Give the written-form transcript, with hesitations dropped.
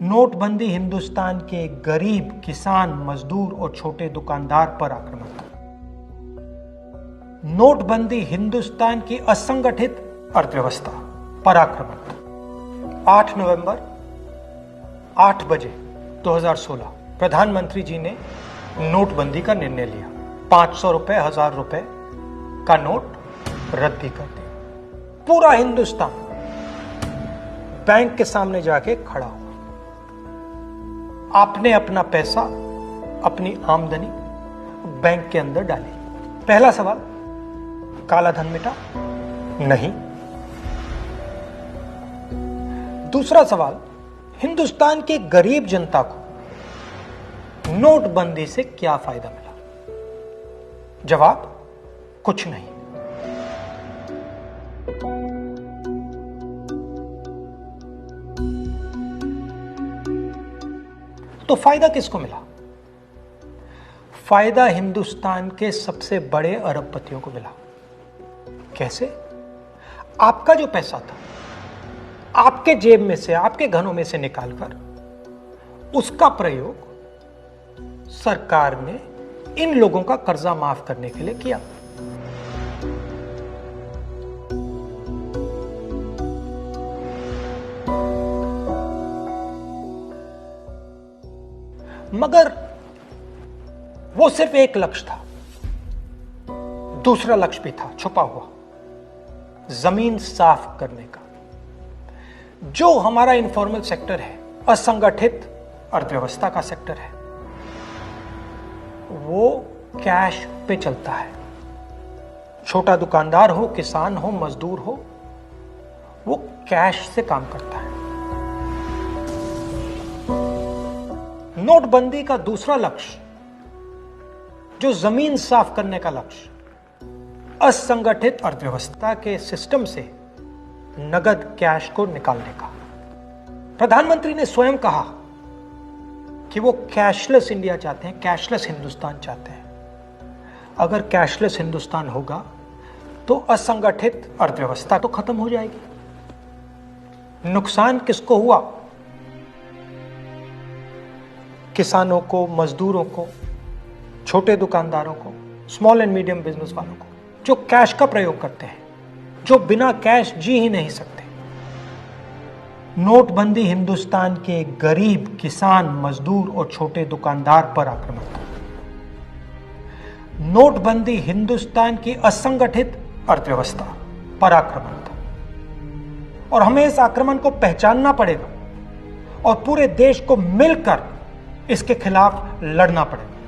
नोटबंदी हिंदुस्तान के गरीब, किसान, मजदूर और छोटे दुकानदार पर आक्रमण था। नोटबंदी हिंदुस्तान की असंगठित अर्थव्यवस्था पर आक्रमण था। 8 नवंबर 8 बजे 2016 प्रधानमंत्री जी ने नोटबंदी का निर्णय लिया। 500 रुपए, 1000 रुपए का नोट रद्द कर दिया। पूरा हिंदुस्तान बैंक के सामने जाके खड़ा हुआ। आपने अपना पैसा, अपनी आमदनी बैंक के अंदर डाली। पहला सवाल, काला धन मिटा? नहीं। दूसरा सवाल, हिंदुस्तान की गरीब जनता को नोटबंदी से क्या फायदा मिला? जवाब, कुछ नहीं। तो फायदा किसको मिला? फायदा हिंदुस्तान के सबसे बड़े अरबपतियों को मिला। कैसे? आपका जो पैसा था, आपके जेब में से, आपके घरों में से निकालकर उसका प्रयोग सरकार ने इन लोगों का कर्जा माफ करने के लिए किया। मगर वो सिर्फ एक लक्ष्य था। दूसरा लक्ष्य भी था छुपा हुआ, जमीन साफ करने का। जो हमारा इनफॉर्मल सेक्टर है, असंगठित अर्थव्यवस्था का सेक्टर है, वो कैश पे चलता है। छोटा दुकानदार हो, किसान हो, मजदूर हो, वो कैश से काम करता है। नोटबंदी का दूसरा लक्ष्य, जो जमीन साफ करने का लक्ष्य, असंगठित अर्थव्यवस्था के सिस्टम से नगद कैश को निकालने का। प्रधानमंत्री ने स्वयं कहा कि वो कैशलेस इंडिया चाहते हैं, कैशलेस हिंदुस्तान चाहते हैं। अगर कैशलेस हिंदुस्तान होगा तो असंगठित अर्थव्यवस्था तो खत्म हो जाएगी। नुकसान किसको हुआ? किसानों को, मजदूरों को, छोटे दुकानदारों को, स्मॉल एंड मीडियम बिजनेस वालों को, जो कैश का प्रयोग करते हैं, जो बिना कैश जी ही नहीं सकते। नोटबंदी हिंदुस्तान के गरीब, किसान, मजदूर और छोटे दुकानदार पर आक्रमण था। नोटबंदी हिंदुस्तान की असंगठित अर्थव्यवस्था पर आक्रमण था। और हमें इस आक्रमण को पहचानना पड़ेगा और पूरे देश को मिलकर इसके खिलाफ लड़ना पड़ेगा।